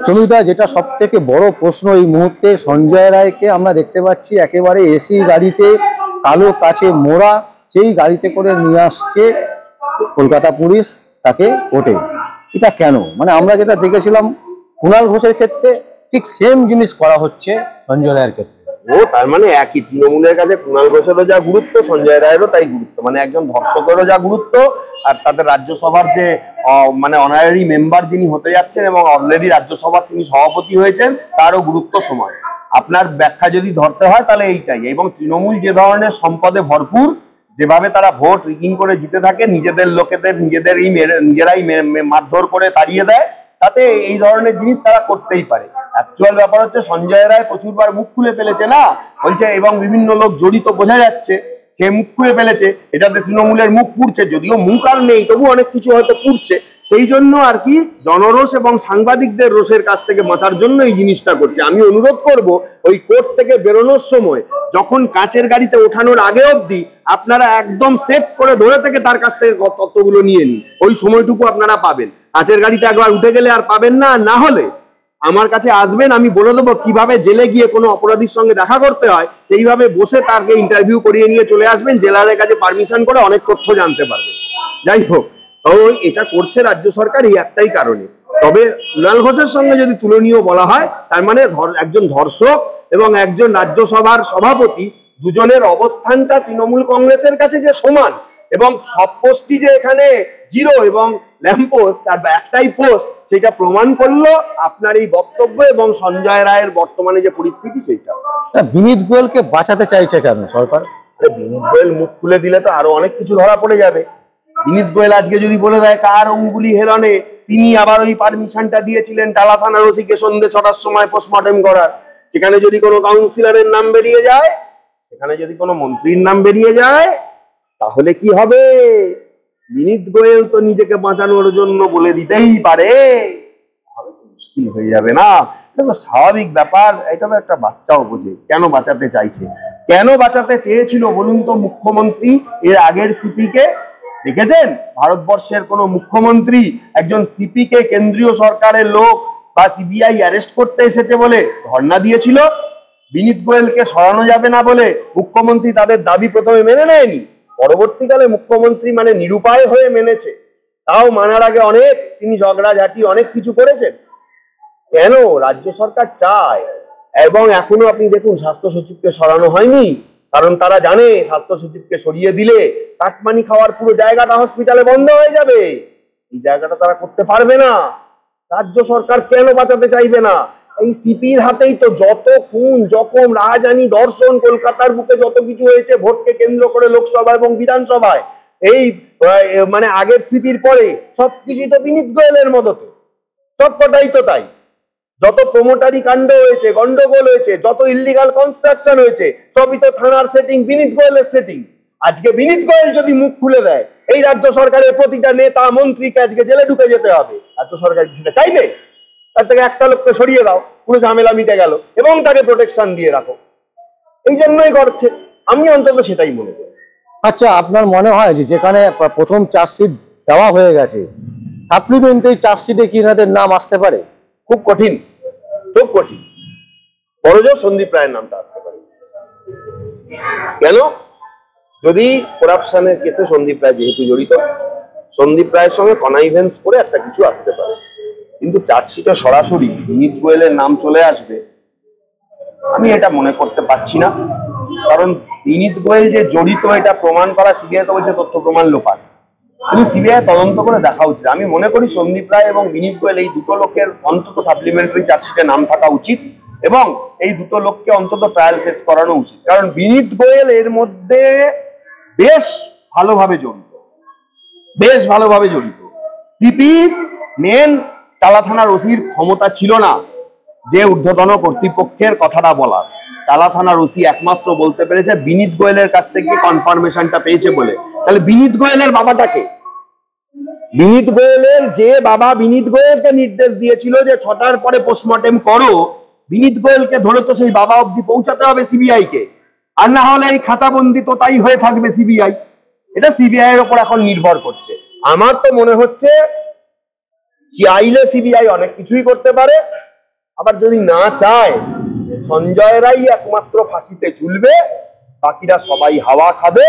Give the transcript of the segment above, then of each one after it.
সুমিতা, যেটা সব থেকে বড় প্রশ্ন এই মুহূর্তে, সঞ্জয় রায়কে আমরা দেখতে পাচ্ছি একেবারে এসি গাড়িতে, কালো কাচে মোড়া, সেই গাড়িতে করে নিয়ে আসছে কলকাতা পুলিশ তাকে কোর্টে। এটা কেন? মানে আমরা যেটা দেখেছিলাম কুণাল ঘোষের ক্ষেত্রে, ঠিক সেম জিনিস করা হচ্ছে সঞ্জয় রায়ের ক্ষেত্রে। ও তার মানে একই, তৃণমূলের কাছে কুণাল ঘোষেরও যা গুরুত্ব, সঞ্জয় রায়েরও তাই গুরুত্ব। মানে একজন ধর্ষকেরও যা গুরুত্ব, আর তাদের রাজ্যসভার যে মানে অনারারি মেম্বার যিনি হতে যাচ্ছেন এবং অলরেডি রাজ্যসভার তিনি সভাপতি হয়েছেন, তারও গুরুত্ব সমান। আপনার ব্যাখ্যা যদি ধরতে হয় তাহলে এইটাই। এবং তৃণমূল যে ধরনের সম্পদে ভরপুর, যেভাবে তারা ভোট রিগিং করে জিতে থাকে, নিজেদের লোকেদের নিজেরাই মারধর করে তাড়িয়ে দেয়, তাতে এই ধরনের জিনিস তারা করতেই পারে। অ্যাকচুয়াল ব্যাপার হচ্ছে সঞ্জয় রায় প্রচুরবার মুখ খুলে ফেলেছে না, বলছে, এবং বিভিন্ন লোক জড়িত বোঝা যাচ্ছে, সে মুখ খুলে ফেলেছে, এটাতে তৃণমূলের মুখ পুড়ছে, যদিও মুখ আর নেই তবু অনেক কিছু হয়তো পুড়ছে। সেই জন্য আর কি জনরোষ এবং সাংবাদিকদের রোষের কাছ থেকে বাঁচার জন্য এই জিনিসটা করছে। আমি অনুরোধ করব, ওই কোর্ট থেকে বেরোনোর সময়, যখন কাঁচের গাড়িতে ওঠানোর আগে অবধি আপনারা একদম সেট করে ধরে থেকে তার কাছ থেকে তথ্যগুলো নিয়ে নিন। ওই সময়টুকু আপনারা পাবেন। কাঁচের গাড়িতে একবার উঠে গেলে আর পাবেন না। না হলে আমার কাছে আসবেন, আমি বলে দেবো কিভাবে জেলে গিয়ে কোনো অপরাধীর সঙ্গে দেখা করতে হয়, সেইভাবে বসে তাকে ইন্টারভিউ করিয়ে নিয়ে চলে আসবেন। জেলারের কাছে পারমিশন করে অনেক তথ্য জানতে পারবেন। যাই হোক, তো এটা করছে রাজ্য সরকার এই একটাই কারণে। তবে কুণাল ঘোষের সঙ্গে যদি তুলনীয় বলা হয়, তার মানে একজন ধর্ষক এবং একজন রাজ্যসভার সভাপতি, দুজনের অবস্থানটা তৃণমূল কংগ্রেসের কাছে যে সমান, এবং সব পোস্টই যে এখানে জিরো এবং ল্যাম্প পোস্ট আর একটাই পোস্ট, সেটা প্রমাণ করলো আপনার এই বক্তব্য এবং সঞ্জয় রায়ের বর্তমানে যে পরিস্থিতি সেইটা। বিনীত গোয়েলকে বাঁচাতে চাইছে কেন সরকার? বিনীত গোয়েল মুখ খুলে দিলে তো আরো অনেক কিছু ধরা পড়ে যাবে। বিনীত গোয়েল আজকে যদি বলে দেয় কার অঙ্গুলি হেলনে তিনি আবার ওই পারমিশনটা দিয়েছিলেন টালা থানার ওসিকে সন্ধ্যে 6টার সময় পোস্টমর্টেম করার, সেখানে যদি কোনো কাউন্সিলরের নাম বেরিয়ে যায়, সেখানে যদি কোনো মন্ত্রীর নাম বেরিয়ে যায়, তাহলে কি হবে? বিনীত গোয়েল তো নিজেকে বাঁচানোর জন্য বলে দিতেই পারে, মুশকিল হয়ে যাবে না? এটা তো স্বাভাবিক ব্যাপার। এটা তো একটা বাচ্চাও বোঝে কেন বাঁচাতে চাইছে। কেন বাঁচাতে চেয়েছিল বলুন তো মুখ্যমন্ত্রী এর আগের সিপি কে? দেখেছেন ভারতবর্ষের কোন মুখ্যমন্ত্রী একজন সিপি কে কেন্দ্রীয় সরকারের লোক বা সিবিআই অ্যারেস্ট করতে এসেছে বলে ধর্ণা দিয়েছিল? বিনীত গোয়েলকে সরানো যাবে না বলে মুখ্যমন্ত্রী তাদের দাবি প্রথমে মেনে নেয়নি, পরবর্তীকালে মুখ্যমন্ত্রী মানে নিরুপায় হয়ে মেনেছে। তাও মানার আগে অনেক তিনি ঝগড়াঝাটি অনেক কিছু করেছেন। কেন রাজ্য সরকার চায়? এবং এখনো আপনি দেখুন স্বাস্থ্য সচিবকে সরানো হয়নি, কারণ তারা জানে স্বাস্থ্য সচিবকে সরিয়ে দিলে কাটমানি খাওয়ার পুরো জায়গাটা হসপিটালে বন্ধ হয়ে যাবে। এই জায়গাটা তারা করতে পারবে না। রাজ্য সরকার কেন বাঁচাতে চাইবে না? এই সিপির হাতেই তো যত খুন জখম রাহাজানি দর্শন কলকাতার বুকে যত কিছু হয়েছে ভোটকে কেন্দ্র করে লোকসভা এবং বিধানসভায়, এই মানে আগের সিপির পরে সবকিছু তো বিনীত গোয়েলের মদতে, সবকটাই তো তাই। যত প্রমোটারি কাণ্ড হয়েছে, গন্ডগোল হয়েছে, যত ইল্লিগাল কনস্ট্রাকশন হয়েছে, সবই তো থানার সেটিং, বিনীত গোয়েলের সেটিং। আজকে বিনীত গোয়েল যদি মুখ খুলে দেয়, এই রাজ্য সরকারের প্রতিটা নেতা মন্ত্রীকে আজকে জেলে ঢুকে যেতে হবে। রাজ্য সরকার সেটা চাইবে? তার থেকে একটা লোককে সরিয়ে দাও, পুরো ঝামেলা মিটে গেল, এবং তাকে প্রোটেকশন দিয়ে রাখো। এই জন্যই করছে, আমি অন্তত সেটাই মনে করি। আচ্ছা, আপনার মনে হয় যে যেখানে প্রথম চার্জশিট দেওয়া হয়ে গেছে, সাপ্লিমেন্টারি চার্জশিটে কি এনাদের নাম আসতে পারে? খুব কঠিন, খুব কঠিন। বড়জোর সন্দীপ রায়ের নামটা আসতে পারে। কেন? যদি করাপশনের কেসে সন্দীপ রায় যেহেতু জড়িত, সন্দীপ রায়ের সঙ্গে কনাইভেন্স করে একটা কিছু আসতে পারে। কিন্তু চার্জশিটে সরাসরি বিনীত গোয়েলের নাম চলে আসবে আমি এটা মনে করতে পারছি না। কারণ বিনীত গোয়েল যে জড়িত এটা প্রমাণ করা সিবিআই তো বলছে তথ্য প্রমাণ লোপাট, কিন্তু সিবিআই তদন্ত করে দেখা উচিত। আমি মনে করি সন্দীপ রায় এবং বিনীত গোয়েল এই দুটো লোকের অন্তত সাপ্লিমেন্টারি চার্জশিটে নাম থাকা উচিত, এবং এই দুটো লোককে অন্তত ট্রায়াল ফেস করানো উচিত। কারণ বিনীত গোয়েল এর মধ্যে বেশ ভালোভাবে জড়িত, বেশ ভালোভাবে জড়িত। সিপির মেন টালা থানার ওসির ক্ষমতা ছিল না যে ঊর্ধ্বতন কর্তৃপক্ষের কথাটা বলার। টালা থানার ওসি একমাত্র বলতে পেরেছে বিনীত গোয়েলের কাছ থেকে কনফার্মেশনটা পেয়েছে বলে। তাহলে বিনীত গোয়েলের বাবাটাকে, বিনীত গোয়েলের যে বাবা বিনীত গোয়েলকে নির্দেশ দিয়েছিল যে 6টার পরে পোস্টমর্টেম করো, বিনীত গোয়েলকে ধরে তো সেই বাবা অব্দি পৌঁছাতে হবে সিবিআই কে, আর না হলে এই খাঁচাবন্দি তো তাই হয়ে থাকবে সিবিআই। এটা সিবিআই এর উপর এখন নির্ভর করছে। আমার তো মনে হচ্ছে চাইলে সিবিআই অনেক কিছুই করতে পারে, আবার যদি না চায়, সঞ্জয় রায় একমাত্র ফাঁসিতে ঝুলবে, বাকিরা সবাই হাওয়া খাবে,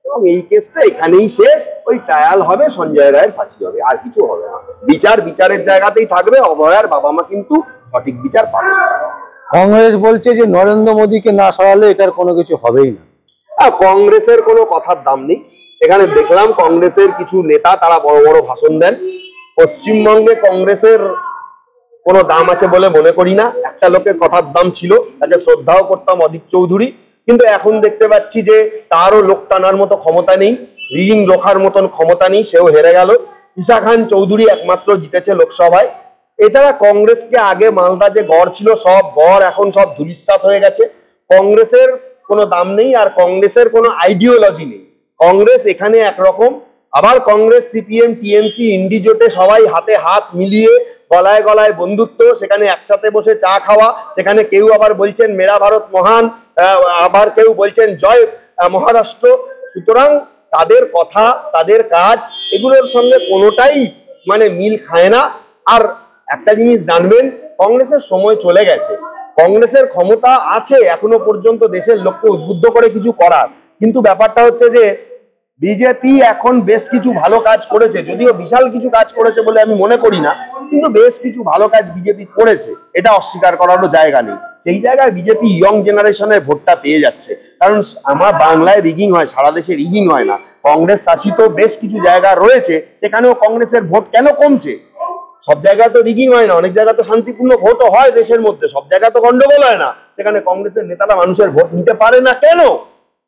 এবং এই কেসটা এখানেই শেষ। ওই ট্রায়াল হবে, সঞ্জয় রায়ের ফাঁসি হবে, আর কিছু হবে না। বিচারের জায়গাতেই থাকবে। অভয়ার বাবা মা কিন্তু সঠিক বিচার পাবে। কংগ্রেস বলছে যে নরেন্দ্র মোদীকে না সরালে এটার কোনো কিছু হবেই না। কংগ্রেসের কোনো কথার দাম নেই। এখানে দেখলাম কংগ্রেসের কিছু নেতা তারা বড় বড় ভাষণ দেন। পশ্চিমবঙ্গে কংগ্রেসের কোনো দাম আছে বলে মনে করি না। একটা লোকের কথার দাম ছিল, তাকে শ্রদ্ধাও করতাম, অদিত চৌধুরী, কিন্তু এখন দেখতে পাচ্ছি যে তারও লোক টানার মতো ক্ষমতা নেই, রিগিং রোখার মতন ক্ষমতা নেই, সেও হেরে গেল। ঈশা খান চৌধুরী একমাত্র জিতেছে লোকসভায়। এছাড়া কংগ্রেসকে আগে মালদা যে গড় ছিল, সব গড় এখন সব ধূলিসাৎ হয়ে গেছে। কংগ্রেসের কোনো দাম নেই, আর কংগ্রেসের কোনো আইডিওলজি নেই। কংগ্রেস এখানে একরকম, আবার কংগ্রেস সিপিএম টিএমসি ইন্ডি জোটে সবাই হাতে হাত মিলিয়ে গলায় গলায় বন্ধুত্ব, সেখানে একসাথে বসে চা খাওয়া, সেখানে কেউ আবার বলছেন মেরা ভারত মহান, আবার কেউ বলছেন জয় মহারাষ্ট্র। সুতরাং তাদের কথা, তাদের কাজ, এগুলোর সঙ্গে কোনোটাই মানে মিল খায় না। আর একটা জিনিস জানবেন, কংগ্রেসের সময় চলে গেছে। কংগ্রেসের ক্ষমতা আছে এখনো পর্যন্ত দেশের লোককে উদ্বুদ্ধ করে কিছু করার, কিন্তু ব্যাপারটা হচ্ছে যে বিজেপি এখন বেশ কিছু ভালো কাজ করেছে, যদিও বিশাল কিছু কাজ করেছে বলে আমি মনে করি না, কিন্তু বেশ কিছু ভালো কাজ বিজেপি করেছে, এটা অস্বীকার করারও জায়গা নেই। সেই জায়গায় বিজেপি ইয়ং জেনারেশনের ভোটটা পেয়ে যাচ্ছে, কারণ আমার বাংলায় রিগিং হয়, সারা দেশে রিগিং হয় না। কংগ্রেস শাসিত বেশ কিছু জায়গা রয়েছে, সেখানেও কংগ্রেসের ভোট কেন কমছে? সব জায়গায় তো রিগিং হয় না, অনেক জায়গায় তো শান্তিপূর্ণ ভোটও হয় দেশের মধ্যে, সব জায়গায় তো গন্ডগোল হয় না। সেখানে কংগ্রেসের নেতারা মানুষের ভোট নিতে পারে না কেন?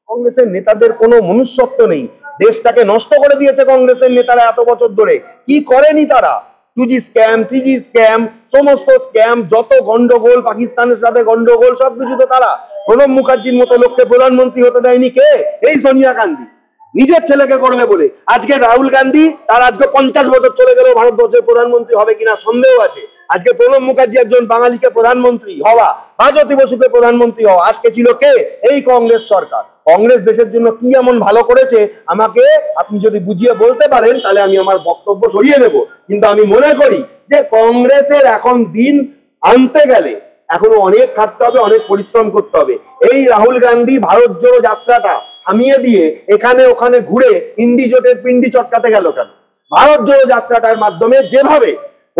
কংগ্রেসের নেতাদের কোনো মনুষ্যত্ব নেই। দেশটাকে নষ্ট করে দিয়েছে কংগ্রেসের নেতারা এত বছর ধরে। কি করেনি তারা? 2G স্ক্যাম, 3G স্ক্যাম, সমস্ত স্ক্যাম, যত গন্ডগোল, পাকিস্তানের সাথে গন্ডগোল, সবকিছু তো তারা। প্রণব মুখার্জির মতো লোককে প্রধানমন্ত্রী হতে দেয়নি কে? এই সোনিয়া গান্ধী, নিজের ছেলেকে করবে বলে। আজকে রাহুল গান্ধী, তার আজকে 50 বছর চলে গেলেও ভারতবর্ষের প্রধানমন্ত্রী হবে কিনা সন্দেহ আছে। আজকে প্রণব মুখার্জি একজন বাঙালিকে প্রধানমন্ত্রী হওয়া, ভারতী বসুকে প্রধানমন্ত্রী হওয়া, আজকে ছিল কে? এই কংগ্রেস সরকার। কংগ্রেস দেশের জন্য কি এমন ভালো করেছে আমাকে আপনি যদি বুঝিয়ে বলতে পারেন, তাহলে আমি আমার বক্তব্য সরিয়ে দেব। কিন্তু আমি মনে করি যে কংগ্রেসের এখন দিন আনতে গেলে এখনো অনেক খাটতে হবে, অনেক পরিশ্রম করতে হবে। এই রাহুল গান্ধী ভারত জোড়ো যাত্রাটা থামিয়ে দিয়ে এখানে ওখানে ঘুরে ইন্ডি জোটের পিন্ডি চটকাতে গেল কেন? ভারত জোড়ো যাত্রাটার মাধ্যমে যেভাবে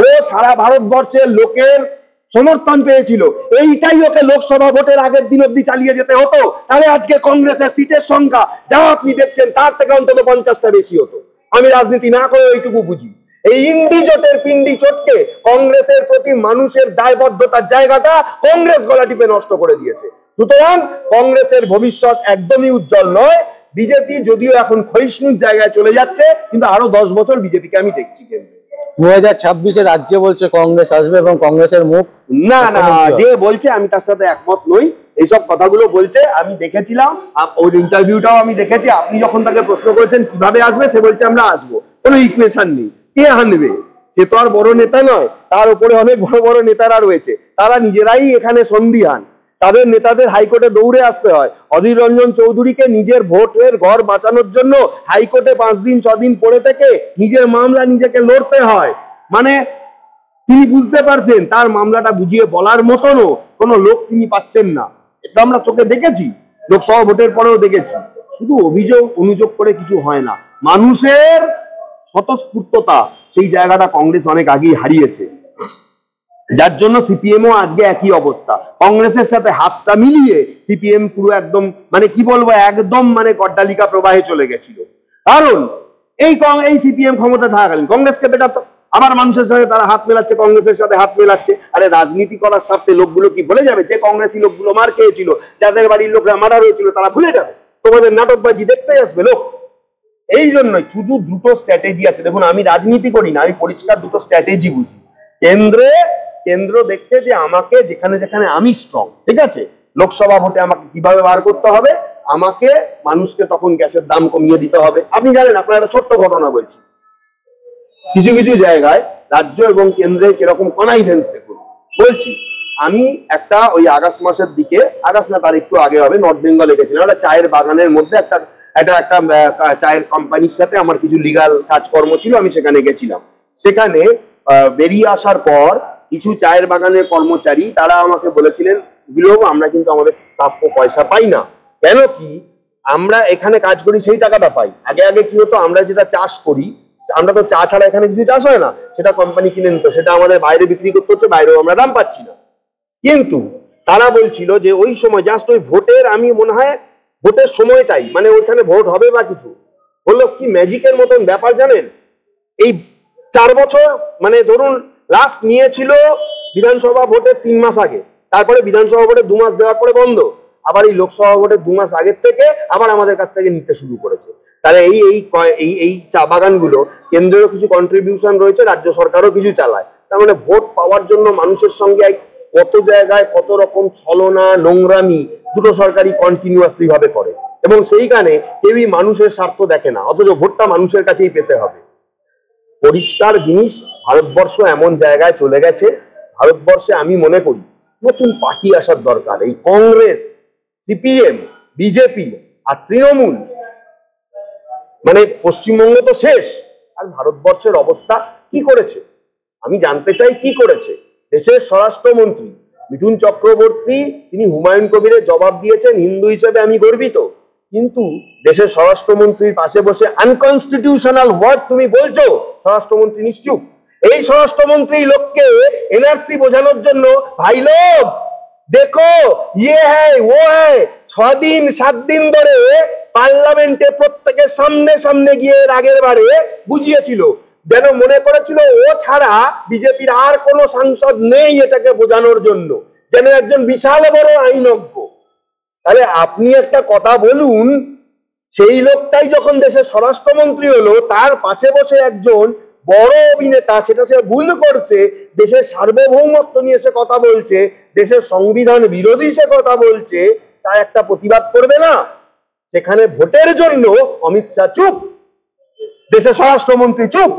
ও সারা ভারতবর্ষের লোকের সমর্থন পেয়েছিল, এইটাই ওকে লোকসভা ভোটের আগের দিন অব্দি চালিয়ে যেতে হতো, তাহলে আজকে কংগ্রেসের সিটের সংখ্যা যা আপনি দেখছেন তার থেকে অন্তত 50টা বেশি হতো। আমি রাজনীতি না করে এইটুকু বুঝি। এই ইন্ডি জোটের পিন্ডি চটকে কংগ্রেসের প্রতি মানুষের দায়বদ্ধতার জায়গাটা কংগ্রেস গলা টিপে নষ্ট করে দিয়েছে। সুতরাং কংগ্রেসের ভবিষ্যৎ একদমই উজ্জ্বল নয়। বিজেপি যদিও এখন ক্ষয়িষ্ণুর জায়গায় চলে যাচ্ছে, কিন্তু আরো 10 বছর বিজেপিকে আমি দেখছি। 2026-এ রাজ্যে বলছে কংগ্রেস আসবে এবং কংগ্রেসের মুখ না না, যে বলছে আমি তার সাথে একমত নই। এইসব কথাগুলো বলছে, আমি দেখেছিলাম ওর ইন্টারভিউটাও আমি দেখেছি। আপনি যখন তাকে প্রশ্ন করেছেন কিভাবে আসবে, সে বলছে আমরা আসবো, কোনো ইকুয়েশন নেই। কে আনবে? সে তো আর বড় নেতা নয়, তার উপরে অনেক বড় বড় নেতারা রয়েছে, তারা নিজেরাই এখানে সন্দিহান। তাদের নেতাদের হাইকোর্টে দৌড়ে আসতে হয়। অধীর রঞ্জন চৌধুরীকে নিজের ভোটের ঘর বাঁচানোর জন্য হাইকোর্টে 5 দিন 6 দিন পড়ে থেকে নিজের মামলা নিজেকে লড়তে হয়। মানে তিনি বুঝতে পারছেন তার মামলাটা বুঝিয়ে বলার মতনও কোনো লোক তিনি পাচ্ছেন না। এটা আমরা চোখে দেখেছি, লোকসভা ভোটের পরেও দেখেছি। শুধু অভিযোগ অনুযোগ করে কিছু হয় না। মানুষের স্বতঃস্ফূর্ততা, সেই জায়গাটা কংগ্রেস অনেক আগেই হারিয়েছে, যার জন্য সিপিএমও আজকে একই অবস্থা। কংগ্রেসের সাথে হাতটা মিলিয়ে সিপিএম পুরো একদম মানে কি বলবো, একদম মানে গড্ডালিকা প্রবাহে চলে গেছিল। কারণ এই সিপিএম ক্ষমতা থাকাকালীন কংগ্রেসকে পেটাতো, আবার মানুষের সাথে তারা হাত মেলাচ্ছে, কংগ্রেসের সাথে হাত মেলাচ্ছে। আরে রাজনীতি করার স্বার্থে লোকগুলো কি ভুলে যাবে যে কংগ্রেসী লোকগুলো মার খেয়েছিল, যাদের বাড়ির লোকরা মারা হয়েছিল, তারা ভুলে যাবে? তোমাদের নাটকবাজি দেখতে আসবে লোক। এই জন্যই শুধু দুটো স্ট্র্যাটেজি আছে। দেখুন, আমি রাজনীতি করি না, আমি পরিষ্কার দুটো স্ট্র্যাটেজি বুঝি। কেন্দ্র দেখছে যে আমাকে যেখানে যেখানে আমি স্ট্রং, ঠিক আছে, লোকসভা ভোটে আমাকে কিভাবে বার করতে হবে, আমাকে মানুষকে তখন গ্যাসের দাম কমিয়ে দিতে হবে। আপনি জানেন, আপনার একটা ছোট্ট ঘটনা বলছি, কিছু কিছু জায়গায় রাজ্য এবং কেন্দ্রের কিরকম কনাইভেন্স দেখুন। বলছি, আমি একটা ওই আগস্ট মাসের দিকে, আগস্ট না তার একটু আগে হবে, নর্থ বেঙ্গলে গেছিলাম। একটা চায়ের বাগানের মধ্যে একটা চায়ের কোম্পানির সাথে আমার কিছু লিগাল কাজকর্ম ছিল, আমি সেখানে গেছিলাম। সেখানে বেরিয়ে আসার পর কিছু চায়ের বাগানের কর্মচারী তারা আমাকে বলেছিলেন, বিলোপ আমরা কিন্তু আমাদের প্রাপ্য পয়সা পাই না। কেন কি, আমরা এখানে কাজ করি সেই টাকাটা পাই। আগে আগে কি হতো, আমরা যেটা চাষ করি, আমরা তো চা ছাড়া এখানে কিছু চাষ হয় না, সেটা কোম্পানি কিনে নিত, সেটা আমাদের বাইরে বিক্রি করতে হচ্ছে, বাইরেও আমরা দাম পাচ্ছি না। কিন্তু তারা বলছিল যে ওই সময় জাস্ট ওই ভোটের, আমি মনে হয় ভোটের সময়টাই, মানে ওইখানে ভোট হবে বা কিছু হলো, কি ম্যাজিকের মতন ব্যাপার জানেন, এই 4 বছর মানে ধরুন লাস্ট নিয়েছিল বিধানসভা ভোটের 3 মাস আগে, তারপরে বিধানসভা ভোটের 2 মাস দেওয়ার পরে বন্ধ, আবার এই লোকসভা ভোটের 2 মাস আগের থেকে আবার আমাদের কাছ থেকে নিতে শুরু করেছে। তাহলে এই চা বাগানগুলো কেন্দ্রেরও কিছু কন্ট্রিবিউশন রয়েছে, রাজ্য সরকারও কিছু চালায়। তার মানে ভোট পাওয়ার জন্য মানুষের সঙ্গে কত জায়গায় কত রকম ছলনা নোংরামি দুটো সরকারই কন্টিনিউয়াসলি ভাবে করে, এবং সেইখানে কেউই মানুষের স্বার্থ দেখে না, অথচ ভোটটা মানুষের কাছেই পেতে হবে। পরিষ্কার জিনিস, ভারতবর্ষ এমন জায়গায় চলে গেছে, ভারতবর্ষে আমি মনে করি নতুন পার্টি আসার দরকার। এই কংগ্রেস, সিপিএম, বিজেপি আর তৃণমূল, মানে পশ্চিমবঙ্গ তো শেষ, আর ভারতবর্ষের অবস্থা কি করেছে আমি জানতে চাই। কি করেছে দেশের স্বরাষ্ট্রমন্ত্রী মিঠুন চক্রবর্তী, তিনি হুমায়ুন কবিরের জবাব দিয়েছেন, হিন্দু হিসেবে আমি গর্বিত, কিন্তু দেশের স্বরাষ্ট্রমন্ত্রীর পাশে বসে আনকনস্টিটিউশনাল ওয়ার্ড তুমি বলছো, স্বরাষ্ট্রমন্ত্রী নিশ্চুপ। এই স্বরাষ্ট্রমন্ত্রী লোককে এনআরসি বোঝানোর জন্য, ভাই লোক দেখো ইয়ে হ্যায় ও হ্যায়, 6 দিন 7 দিন ধরে পার্লামেন্টে প্রত্যেকের সামনে সামনে গিয়ে আগের বারে বুঝিয়েছিল, যেন মনে করেছিল ও ছাড়া বিজেপির আর কোনো সাংসদ নেই এটাকে বোঝানোর জন্য, যেন একজন বিশাল বড় আইনজ্ঞ। তাহলে আপনি একটা কথা বলুন, সেই লোকটাই যখন দেশের স্বরাষ্ট্রমন্ত্রী হলো, তার পাশে বসে একজন বড় অভিনেতা, সেটা সে ভুল করছে, দেশের সার্বভৌমত্ব নিয়ে সে কথা বলছে, দেশের সংবিধান বিরোধী সে কথা বলছে, তা একটা প্রতিবাদ করবে না? সেখানে ভোটের জন্য অমিত শাহ চুপ, দেশের স্বরাষ্ট্রমন্ত্রী চুপ।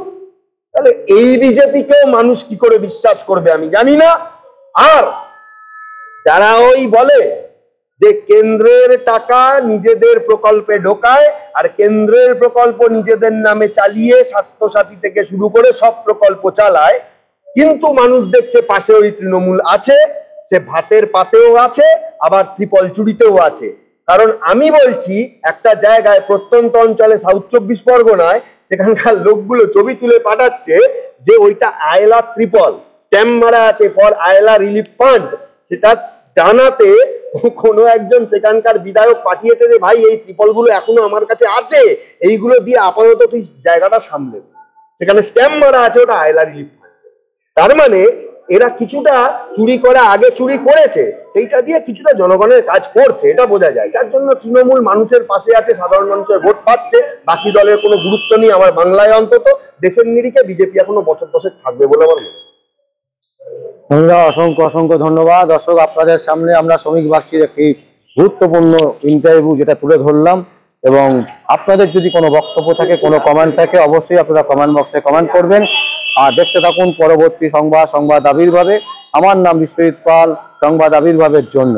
তাহলে এই বিজেপিকেও মানুষ কি করে বিশ্বাস করবে আমি জানি না। আর যারা ওই বলে যে কেন্দ্রের টাকা নিজেদের প্রকল্পে ঢোকায়, আর কেন্দ্রের প্রকল্প নিজেদের নামে চালিয়ে স্বাস্থ্য সাথী থেকে শুরু করে সব প্রকল্প চালায়, কিন্তু মানুষ দেখছে পাশে ওই তৃণমূল আছে, সে ভাতের পাতেও আছে, আবার ত্রিপল চুরিতেও আছে। কারণ আমি বলছি, একটা জায়গায় প্রত্যন্ত অঞ্চলে সাউথ 24 পরগনায় সেখানকার লোকগুলো ছবি তুলে পাঠাচ্ছে যে ওইটা আয়লা ত্রিপল, স্ট্যাম্প মারা আছে ফর আয়লা রিলিফ ফান্ড, সেটা জানাতে কোনো একজন সেখানকার বিধায়ক পাঠিয়েছে যে ভাই এই ত্রিপলগুলো এখনো আমার কাছে আছে, এইগুলো দিয়ে আপাতত তুই জায়গাটা সামলে, সেখানে স্ট্যাম্প মারা আছে ওটা আয়লা রিলিফ ফান্ড। তার মানে এরা কিছুটা চুরি করা আগে চুরি করেছে, সেইটা দিয়ে কিছুটা জনগণের কাজ করছে, এটা বোঝা যায়। তার জন্য তৃণমূল মানুষের পাশে আছে, সাধারণ মানুষের ভোট পাচ্ছে, বাকি দলের কোনো গুরুত্ব নেই আমার বাংলায় অন্তত। দেশের নিরিখে বিজেপি এখনো বছর দশেক থাকবে বলে আমার মনে হয়। বন্ধুরা, অসংখ্য অসংখ্য ধন্যবাদ। দর্শক, আপনাদের সামনে আমরা শ্রমিক বাগচির একটি গুরুত্বপূর্ণ ইন্টারভিউ যেটা তুলে ধরলাম, এবং আপনাদের যদি কোনো বক্তব্য থাকে, কোনো কমেন্ট থাকে, অবশ্যই আপনারা কমেন্ট বক্সে কমেন্ট করবেন। আর দেখতে থাকুন পরবর্তী সংবাদ আবির্ভাবে। আমার নাম বিশ্বজিৎ পাল, সংবাদ আবির্ভাবের জন্য।